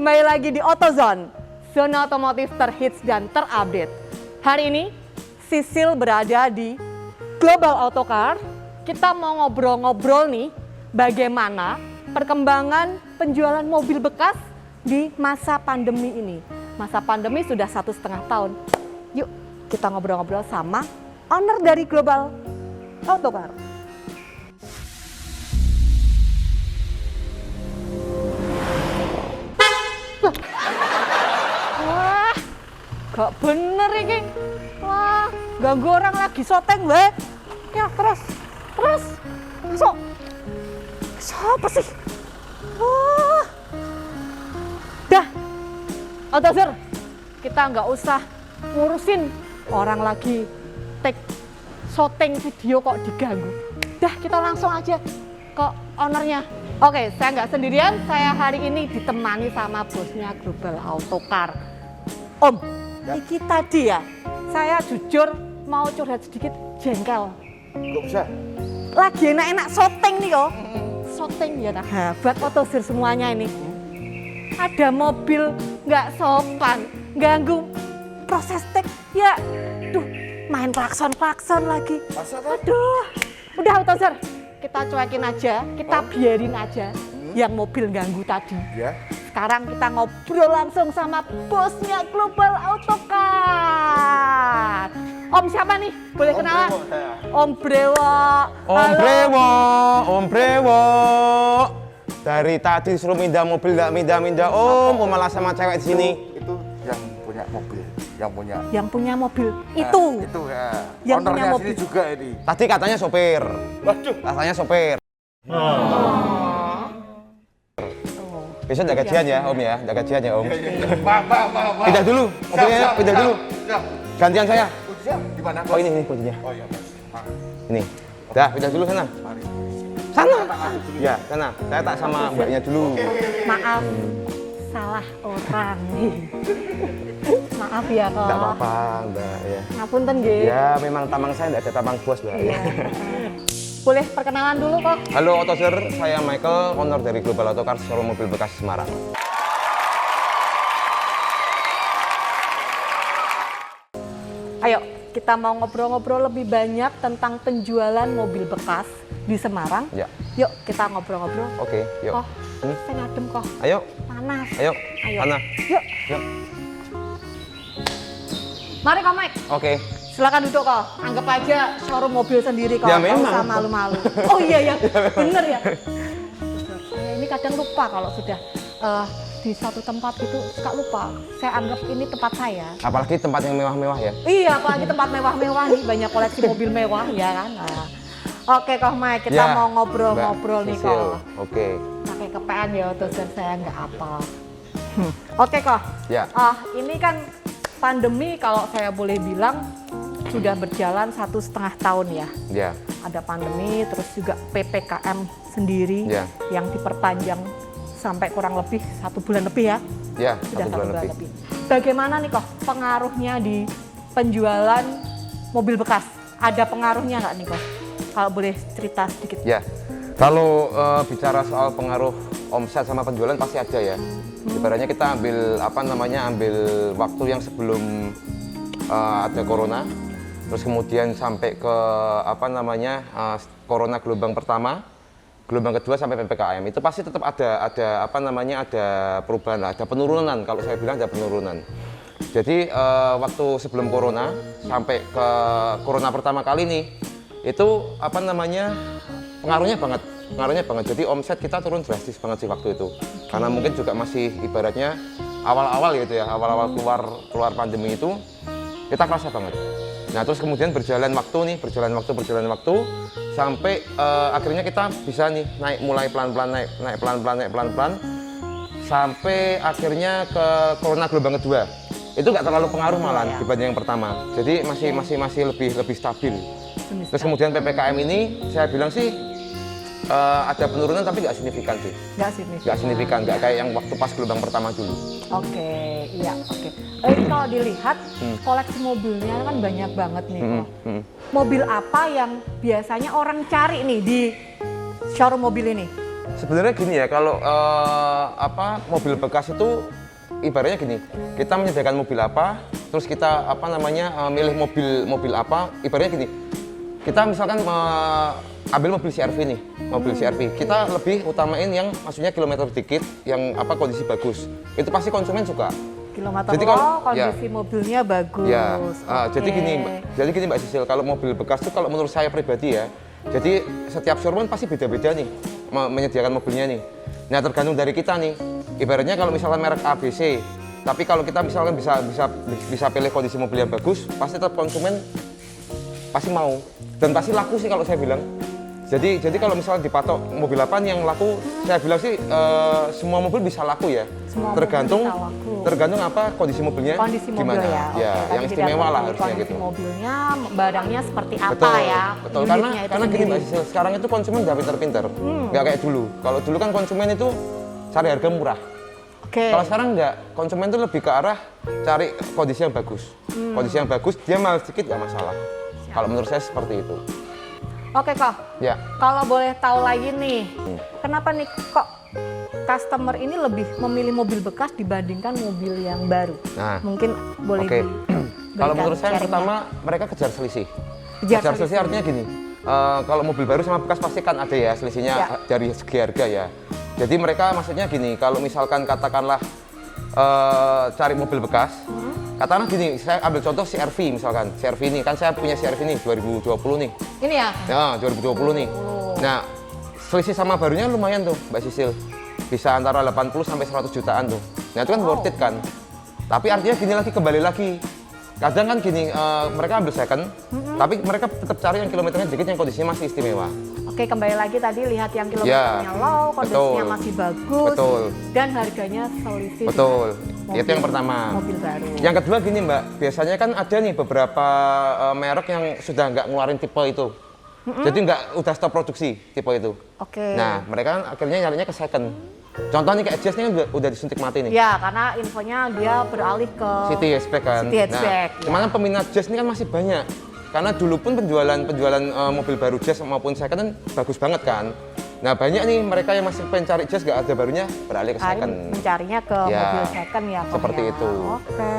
kembali lagi di AutoZone, zona otomotif terhits dan terupdate. Hari ini, Sisil berada di Global Autocar. Kita mau ngobrol-ngobrol nih, bagaimana perkembangan penjualan mobil bekas di masa pandemi ini. Masa pandemi sudah 1,5 tahun. Yuk, kita ngobrol-ngobrol sama owner dari Global Autocar. Wah, gak bener ini. Wah, ganggu orang lagi syuting, weh. Ya, terus, masuk. Siapa sih? Wah, dah, AutoZone, kita nggak usah ngurusin orang lagi take syuting video kok diganggu. Dah, kita langsung aja ke ownernya. Oke, saya nggak sendirian, saya hari ini ditemani sama bosnya Global Autocar. Om, Ya. ini tadi ya, saya jujur mau curhat sedikit, jengkel. Kok bisa? Lagi enak-enak syuting nih kok. Syuting ya nah, buat AutoZone semuanya ini. Ada mobil nggak sopan, ganggu proses take, ya, duh, main klakson lagi. Masa kan? Aduh, udah AutoZone, kita cuekin aja, kita biarin aja yang mobil ganggu tadi. Ya. Sekarang kita ngobrol langsung sama bosnya Global Autocar. Om siapa nih? Boleh kenalan? Brewo, saya. Om Brewo. Om Halo. Brewo, Om Brewo. Dari tadi suruh mindah mobil nggak mindah-mindah, Om malah sama cewek di sini. Itu yang punya mobil, yang punya. Yang punya mobil Nah, itu. Itu ya. Yang Ownernya punya mobil. sini juga ini. Tadi katanya sopir. Waduh. Katanya sopir. Besok jaga gajian ya, Om ya. Jaga gajian ya, Om. Pak. Pindah dulu, mobilnya pindah dulu. Siap. Gantian saya. Siap. Di mana? Oh ini kuncinya. Oh iya, Mas. Pak, Ini. Dah, pindah dulu sana. mari. Sana. Ya, sana. Saya tak sama mbaknya dulu. Maaf, salah orang nih. Maaf ya kok. Enggak apa-apa, Mbak ya. Ngapunten nggih. Ya, memang tamang saya enggak ada tamang bos, Mbak. Iya. Boleh perkenalan dulu kok. Halo AutoZone, saya Michael, owner dari Global Autocar, showroom mobil bekas Semarang. Ayo, kita mau ngobrol-ngobrol lebih banyak tentang penjualan mobil bekas di Semarang. Ya, Yuk, kita ngobrol-ngobrol. oke, yuk. Kok, saya ngadem kok. Ayo, Panas. ayo, Ayo. sana. Yuk, Yuk. mari kok Mike. Oke, Silakan duduk kok. Anggap aja showroom mobil sendiri kok. Ya, Nggak memang. usah malu-malu. Oh iya ya, bener ya. Saya ini kadang lupa kalau sudah di satu tempat itu suka lupa. Saya anggap ini tempat saya. apalagi tempat yang mewah-mewah ya. Iya, apalagi tempat mewah-mewah nih, banyak koleksi mobil mewah ya kan. Nah. Oke kok Mike, kita Ya, mau ngobrol-ngobrol Mbak nih Sisil. kok. Oke, Pakai kepean ya, terus saya nggak apa. Oke kok. ya, Ini kan pandemi kalau saya boleh bilang sudah berjalan 1,5 tahun ya. ya, Ada pandemi, terus juga PPKM sendiri Ya. yang diperpanjang sampai kurang lebih 1 bulan lebih ya. ya, Sudah 1 bulan lebih. Bagaimana nih kok pengaruhnya di penjualan mobil bekas? Ada pengaruhnya nggak nih kok? Kalau boleh cerita sedikit. Ya, kalau bicara soal pengaruh omset sama penjualan pasti ada ya. Ibaratnya kita ambil waktu yang sebelum ada corona, terus kemudian sampai ke corona gelombang pertama, gelombang kedua sampai PPKM, itu pasti tetap ada perubahan, ada penurunan. Kalau saya bilang ada penurunan. Jadi waktu sebelum corona sampai ke corona pertama kali nih, itu pengaruhnya banget. Jadi omset kita turun drastis banget sih waktu itu. Karena mungkin juga masih ibaratnya awal-awal gitu ya, awal-awal keluar pandemi itu kita kerasa banget. Nah terus kemudian berjalan waktu sampai akhirnya kita bisa nih mulai pelan-pelan sampai akhirnya ke corona gelombang kedua. Itu nggak terlalu pengaruh malah dibanding yang pertama. Jadi masih lebih stabil. Terus kemudian PPKM ini saya bilang sih ada penurunan tapi nggak signifikan sih. Nggak signifikan, nggak kayak yang waktu pas gelombang pertama dulu. Oke, iya oke. Ini kalau dilihat koleksi mobilnya kan banyak banget nih kok. Mobil apa yang biasanya orang cari nih di showroom mobil ini? Sebenarnya gini ya, kalau mobil bekas itu ibaratnya gini, kita menyediakan mobil apa, terus kita milih mobil apa, ibaratnya gini, kita misalkan ambil mobil CR-V nih, mobil CR-V, kita lebih utamain yang maksudnya kilometer dikit, yang kondisi bagus, itu pasti konsumen suka. Kilometer Jadi kondisi mobilnya bagus. Ya, Oke. jadi gini Mbak Sisil, kalau mobil bekas tuh kalau menurut saya pribadi ya, jadi setiap showroom pasti beda-beda nih menyediakan mobilnya nih. Nah tergantung dari kita nih, ibaratnya kalau misalkan merek ABC, tapi kalau kita misalkan bisa pilih kondisi mobil yang bagus, pasti tetap konsumen pasti mau dan pasti laku sih kalau saya bilang. Jadi kalau misalnya dipatok mobil apa yang laku, saya bilang sih semua mobil bisa laku ya. Semua tergantung mobil bisa laku. tergantung apa kondisi mobilnya Kondisi mobil gimana. ya. Oke, Ya, tadi yang istimewa lah harusnya kondisi gitu. mobilnya, barangnya seperti apa Betul, ya? betul. Unitnya itu Karena gini sendiri. Mbak Sisil, sekarang itu konsumen udah pinter-pinter, nggak kayak dulu. Kalau dulu kan konsumen itu cari harga murah. Oke. Kalau sekarang nggak, konsumen itu lebih ke arah cari kondisi yang bagus. Kondisi yang bagus, dia mahal sedikit nggak masalah. Kalau menurut saya seperti itu. Oke kok. Ya. Kalau boleh tahu lagi nih, kenapa nih kok customer ini lebih memilih mobil bekas dibandingkan mobil yang baru? Nah, Mungkin boleh Oke. Kalau menurut saya yang sharingnya. pertama mereka kejar selisih. Kejar selisih selisih. artinya gini, kalau mobil baru sama bekas pasti kan ada ya selisihnya Ya. dari segi harga ya. Jadi mereka maksudnya gini, kalau misalkan katakanlah cari mobil bekas, katakanlah gini, saya ambil contoh CR-V misalkan, CR-V ini kan saya punya CR-V nih 2020 nih, Ini ya? ya 2020 nih. Nah selisih sama barunya lumayan tuh Mbak Sisil, bisa antara 80 sampai 100 jutaan tuh. Nah itu kan worth it kan. Tapi artinya gini lagi, kembali lagi. Kadang kan gini, mereka ambil second, tapi mereka tetap cari yang kilometernya dikit, yang kondisinya masih istimewa. Oke, kembali lagi tadi lihat yang kilometernya low, kondisinya betul. masih bagus, Betul. dan harganya selisih. Betul, dengan itu yang pertama. Mobil baru. Yang kedua gini Mbak, biasanya kan ada nih beberapa merek yang sudah nggak ngeluarin tipe itu. Jadi udah stop produksi tipe itu. Oke. Nah, mereka kan akhirnya nyarinya ke second. Contoh nih kayak Jazz ini udah disuntik mati nih. Ya, karena infonya dia beralih ke City hatchback kan. City hatchback, Nah, cuman peminat Jazz ini kan masih banyak. Karena dulu pun penjualan mobil baru Jazz maupun second kan bagus banget kan. Nah banyak nih mereka yang masih pengen cari Jazz gak ada barunya beralih ke second. mencarinya ke Ya, mobil second ya. Kok, seperti ya. itu. Oke.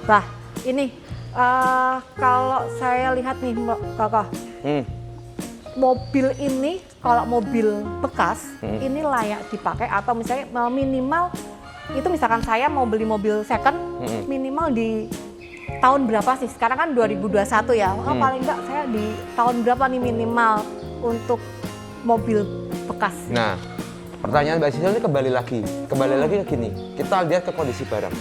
Nah, ini kalau saya lihat nih Mbak Kakak, mobil ini kalau mobil bekas ini layak dipakai atau misalnya minimal itu misalkan saya mau beli mobil second minimal di tahun berapa sih? Sekarang kan 2021 ya. Paling enggak saya di tahun berapa nih minimal untuk mobil bekas? Nah, pertanyaan Mbak Sisil ini kembali lagi ke gini. Kita lihat ke kondisi barang.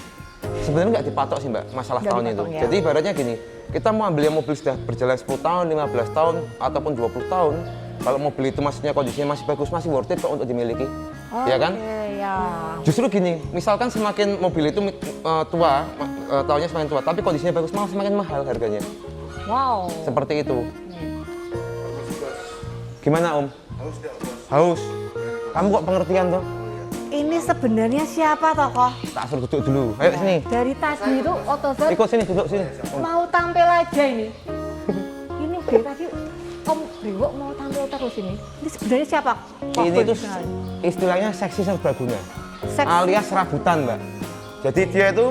Sebenarnya nggak dipatok sih Mbak masalah Nggak tahun itu. dipatok, ya. Jadi ibaratnya gini, kita mau ambil yang mobil sudah berjalan 10 tahun, 15 tahun ataupun 20 tahun. Kalau mobil itu maksudnya kondisinya masih bagus, masih worth it kok untuk dimiliki. Ya kan? Oke, ya. Justru gini, misalkan semakin mobil itu tua, tahunnya semakin tua, tapi kondisinya bagus, malah semakin mahal harganya. Wow. Seperti itu. Gimana Om? Haus. Kamu kok pengertian tuh? Ini sebenarnya siapa tokoh? Tak suruh duduk dulu. Ayo sini. Dari tadi itu Otozer Ikut sini, duduk sini. mau tampil aja ini. Ini dari tadi Om Brewok mau tampil terus ini. Ini sebenarnya siapa? Ini tuh istilahnya seksi serbaguna, Seksi. alias rabutan Mbak. Jadi dia itu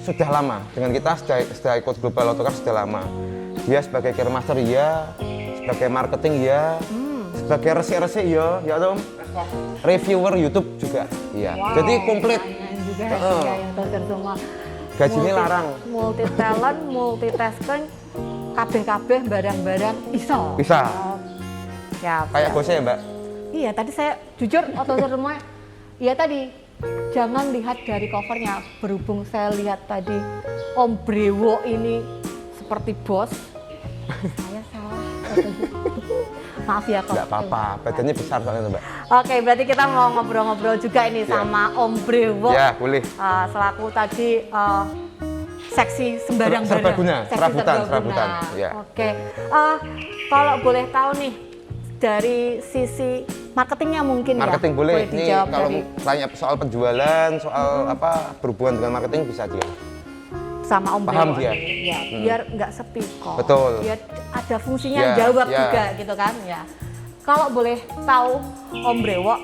sudah lama dengan kita, sudah ikut Global Autocar sudah lama. Dia sebagai care master ya, sebagai marketing ya, sebagai resik-resik ya Om. Reviewer YouTube juga, iya. Wow, Jadi komplit. keren juga ya yang Otozer semua. Gajinya larang. Multi talent, multitasking, kabeh-kabeh barang-barang iso. Bisa. Ya. Kayak bosnya ya Mbak. Iya, tadi saya jujur Otozer rumah. Iya tadi. Jangan lihat dari covernya. Berhubung saya lihat tadi Om Brewo ini seperti bos. Saya salah. Maaf ya kok. Nggak apa-apa, badannya besar soalnya Mbak. Oke, berarti kita mau ngobrol-ngobrol juga ini Ya. sama Om Brewo. Ya, boleh. Selaku tadi seksi sembarang Serbaguna, Seksi serabutan, ya. Oke, kalau boleh tahu nih dari sisi marketingnya mungkin Marketing ya. boleh. Ini dijawab kalau dari tanya soal penjualan, soal apa berhubungan dengan marketing bisa dia. sama Om Paham Brewo dia. ini. Ya, biar nggak sepi kok. Betul. Biar ada fungsinya Ya, jawab ya. juga gitu kan ya. Kalau boleh tahu Om Brewok,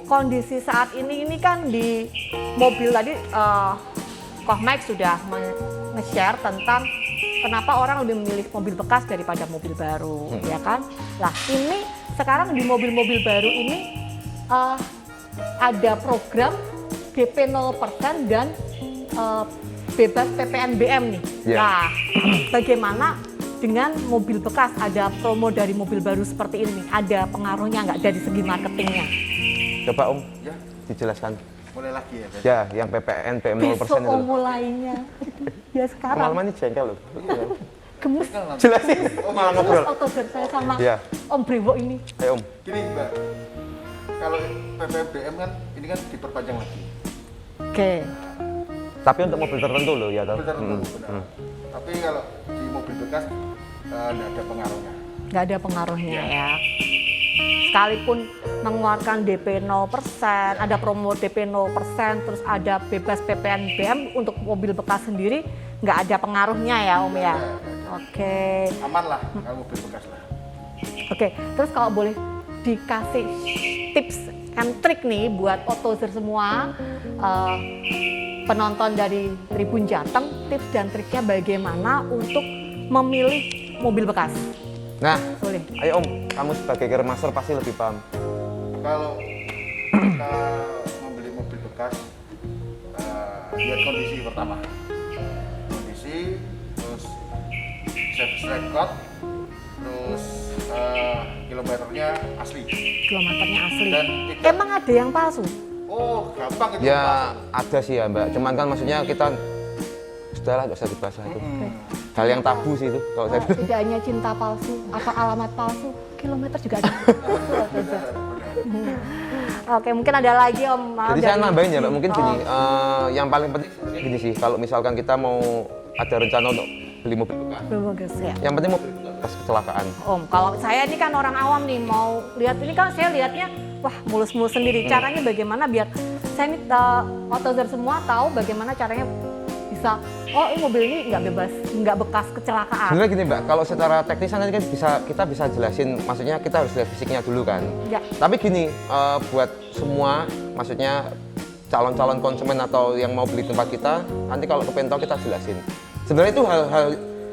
kondisi saat ini kan di mobil tadi Koh Mike sudah nge-share tentang kenapa orang lebih memilih mobil bekas daripada mobil baru, ya kan? Lah ini sekarang di mobil-mobil baru ini ada program DP 0% dan bebas PPNBM nih. Yeah. Nah, bagaimana dengan mobil bekas? Ada promo dari mobil baru seperti ini nih, ada pengaruhnya nggak dari segi marketingnya? Coba Om, Ya, dijelaskan. mulai lagi ya. Ya, yang PPN, PM 0% Besok itu. Om mulainya. Ya sekarang. Pengalaman ini jengkel loh. Gemes. Jelasin, malah ngobrol. Autoger saya sama Iya. Om Brewok ini. Ayo Om. Gini Mbak, kalau PPNBM kan ini kan diperpanjang lagi. Oke. Tapi untuk mobil tertentu loh ya toh. Mobil tertentu, benar. Tapi kalau di mobil bekas nggak ada pengaruhnya. Nggak ada pengaruhnya ya. Sekalipun mengeluarkan DP 0%, ada promo DP 0%, terus ada bebas PPNBM untuk mobil bekas sendiri, nggak ada pengaruhnya ya Om ya? Oke. Aman lah kalau mobil bekas lah. Oke, terus kalau boleh dikasih tips and trik nih buat Autozer semua, penonton dari Tribun Jateng, tips dan triknya bagaimana untuk memilih mobil bekas? Nah, Boleh. ayo Om, kamu sebagai Grandmaster pasti lebih paham. Kalau kita membeli mobil bekas, lihat kondisi pertama. Kondisi, terus service record, terus kilometernya asli. Kilometernya asli. Dan tidak- Emang ada yang palsu? Oh, gampang itu. Pak. Ya ada sih ya Mbak, cuman kan maksudnya kita sudahlah nggak usah dibahas lah itu. Hal yang tabu sih itu kalau saya. Tidak hanya cinta palsu atau alamat palsu, kilometer juga ada. Oke, mungkin ada lagi Om. Jadi saya nambahin ya Mbak, mungkin gini, yang paling penting gini sih, kalau misalkan kita mau ada rencana untuk beli mobil bekas, Bagus ya. yang penting mobil bekas kecelakaan. Om, kalau saya ini kan orang awam nih, mau lihat ini kan saya lihatnya, wah mulus-mulus sendiri. Caranya bagaimana biar saya ini Autozer semua tahu bagaimana caranya bisa, oh ini mobil ini nggak bebas, nggak bekas kecelakaan. Sebenarnya gini Mbak, kalau secara teknis nanti kan kita bisa jelasin, maksudnya kita harus lihat fisiknya dulu kan. Ya. Tapi gini, buat semua, maksudnya calon-calon konsumen atau yang mau beli tempat kita, nanti kalau kepengen tahu kita jelasin. Sebenarnya itu hal-hal,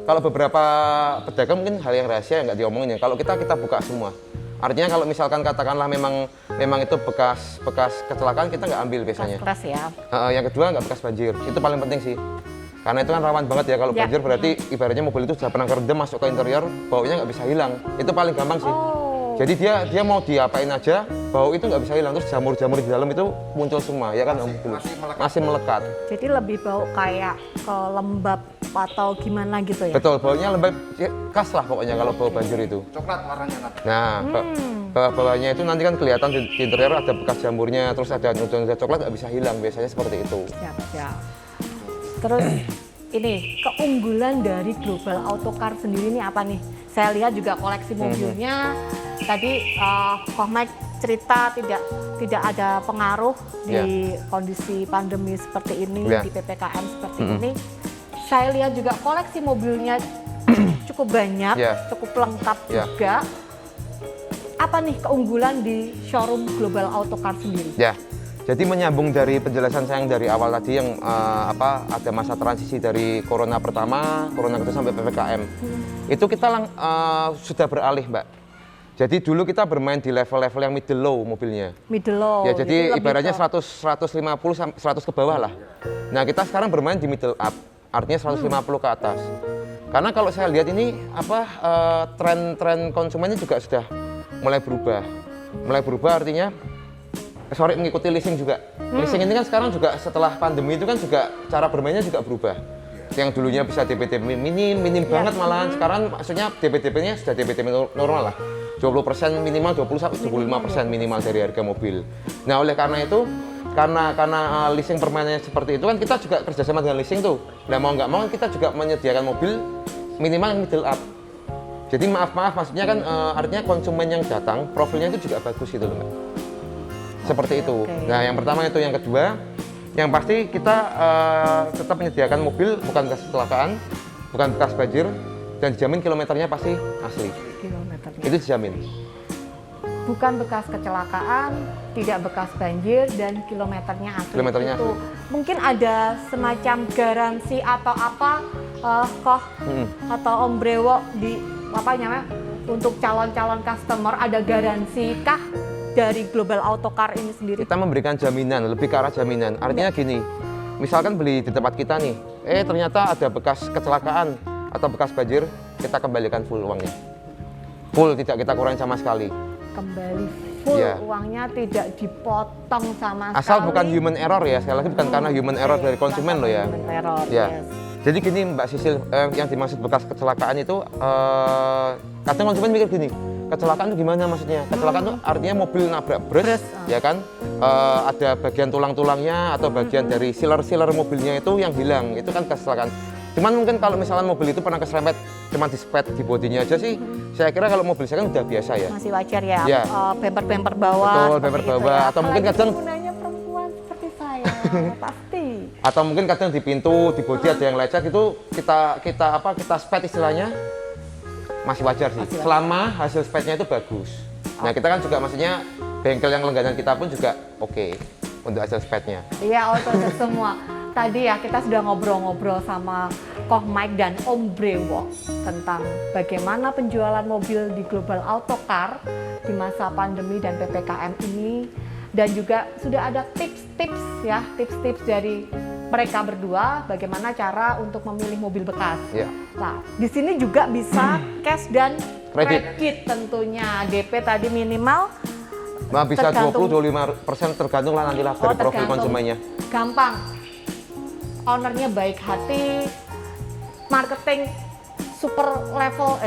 kalau beberapa pedagang mungkin hal yang rahasia yang nggak diomongin ya. Kalau kita buka semua. Artinya kalau misalkan katakanlah memang itu bekas kecelakaan, kita nggak ambil biasanya. Keras ya. Yang kedua nggak bekas banjir, itu paling penting sih. Karena itu kan rawan banget ya kalau Ya. banjir, berarti ibaratnya mobil itu sudah pernah kerendam masuk ke interior, baunya nggak bisa hilang. Itu paling gampang sih. Oh. Jadi dia mau diapain aja, bau itu nggak bisa hilang. Terus jamur-jamur di dalam itu muncul semua, ya kan Om? Masih melekat. Jadi lebih bau kayak lembab atau gimana gitu ya? Betul, baunya lembab, ya, khas lah pokoknya kalau bau banjir itu. Coklat warnanya nanti. Nah, bawah-bawahnya itu nanti kan kelihatan di interior ada bekas jamurnya, terus ada nuansa coklat nggak bisa hilang, biasanya seperti itu. Siap, siap. Terus ini keunggulan dari Global Autocar sendiri ini apa nih? Saya lihat juga koleksi mobilnya. Tadi Koh Mike cerita tidak ada pengaruh di kondisi pandemi seperti ini, Ya. di PPKM seperti ini. Saya lihat juga koleksi mobilnya cukup banyak, Ya. cukup lengkap Ya. juga. Apa nih keunggulan di showroom Global Autocar sendiri? Ya, jadi menyambung dari penjelasan saya yang dari awal tadi yang ada masa transisi dari corona pertama, corona kedua sampai PPKM. Itu kita sudah beralih, Mbak. Jadi dulu kita bermain di level-level yang middle low mobilnya. Middle low. Ya, jadi lebih ibaratnya ke- 150 sampai 100 ke bawah lah. Nah, kita sekarang bermain di middle up, artinya 150 ke atas. Karena kalau saya lihat ini tren konsumennya juga sudah mulai berubah. Mulai berubah artinya mengikuti leasing juga. Leasing ini kan sekarang juga setelah pandemi itu kan juga cara bermainnya juga berubah. Yang dulunya bisa DP minim banget malahan sekarang maksudnya DP-nya sudah DP normal lah. 20% minimal, 20-25% minimal dari harga mobil. Nah, oleh karena itu karena leasing permainannya seperti itu kan kita juga kerjasama dengan leasing tuh. Nah, mau nggak mau kita juga menyediakan mobil minimal yang middle up. Jadi maaf maksudnya kan artinya konsumen yang datang profilnya itu juga bagus gitu loh Mbak. Seperti itu. Oke. Nah, yang pertama itu, yang kedua, yang pasti kita tetap menyediakan mobil bukan bekas kecelakaan, bukan bekas banjir, dan dijamin kilometernya pasti asli. kilometernya. Itu dijamin. bukan bekas kecelakaan, tidak bekas banjir, dan kilometernya asli. Kilometernya itu. asli. Mungkin ada semacam garansi atau apa, Koh atau Om Brewo di apa namanya untuk calon-calon customer, ada garansi kah dari Global Auto Car ini sendiri? Kita memberikan jaminan, lebih ke arah jaminan. Artinya gini, misalkan beli di tempat kita nih, ternyata ada bekas kecelakaan atau bekas banjir, kita kembalikan full uangnya. Full, tidak kita kurangi sama sekali. Kembali full Iya. uangnya, tidak dipotong sama Asal sekali. bukan human error ya, sekali lagi bukan karena human error dari konsumen loh ya. Human error, Ya. yes. Jadi gini Mbak Sisil, yang dimaksud bekas kecelakaan itu, kadang konsumen mikir gini, kecelakaan itu gimana maksudnya? Kecelakaan itu artinya mobil nabrak bus, ya kan? Ada bagian tulang-tulangnya atau bagian dari sealer mobilnya itu yang hilang, itu kan kecelakaan. Cuman mungkin kalau misalnya mobil itu pernah keserempet, cuma dispet di bodinya aja sih, saya kira kalau mobil saya kan udah biasa ya. Masih wajar ya, Iya. bumper bawah. Betul, seperti bumper itu bawah. ya. Atau mungkin Apalagi kadang- penggunanya perempuan seperti saya, pasti. Atau mungkin kadang di pintu, di bodi ada yang lecet itu kita spet istilahnya, masih wajar sih. Masih wajar. Selama hasil spetnya itu bagus. Nah kita kan juga maksudnya bengkel yang langganan kita pun juga oke untuk hasil spetnya. Iya, auto semua. Tadi ya kita sudah ngobrol-ngobrol sama Koh Mike dan Om Brewo tentang bagaimana penjualan mobil di Global Auto Car di masa pandemi dan PPKM ini, dan juga sudah ada tips-tips ya, tips-tips dari mereka berdua bagaimana cara untuk memilih mobil bekas. Ya. Nah, di sini juga bisa cash dan Kredit. kredit tentunya. DP tadi minimal Nah, bisa Tergantung. 20-25% tergantung lah nanti lah dari profil tergantung. konsumennya. Gampang. Ownernya baik hati, marketing super level,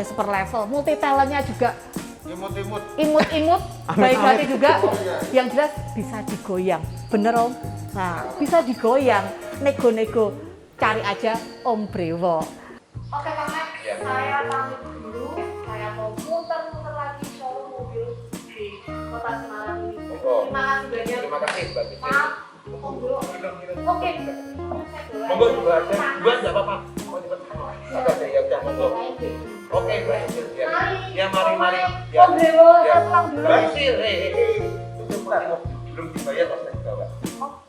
multi talentnya juga Imut-imut. imut-imut, baik hati juga. Yang jelas bisa digoyang, bener Om? Nah, bisa digoyang, nego-nego, cari aja Om Brewo. Oke Kang Mek, saya pamit dulu. Saya mau muter-muter lagi showroom mobil di Kota Semarang ini. Terima kasih banyak. Terima kasih, Mbak Sisil. Maaf, Om Brewo. Oke. Monggo, buat nggak apa-apa. Oke, ya udah, monggo. Oke, Mbak Sisil. Ya, mari. Ya. Om Brewo, Ya. saya pulang dulu. Mbak Sisil, itu belum dibayar kok saya juga, Mbak.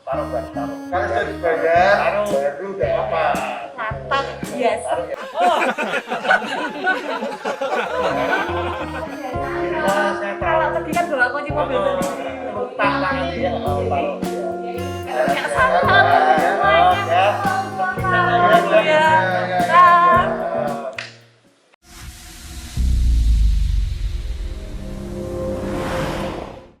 Taruh, Mbak, taruh. Kalau sudah dibayar, Taruh. baru nggak apa. Mantap, yes. Taruh ya.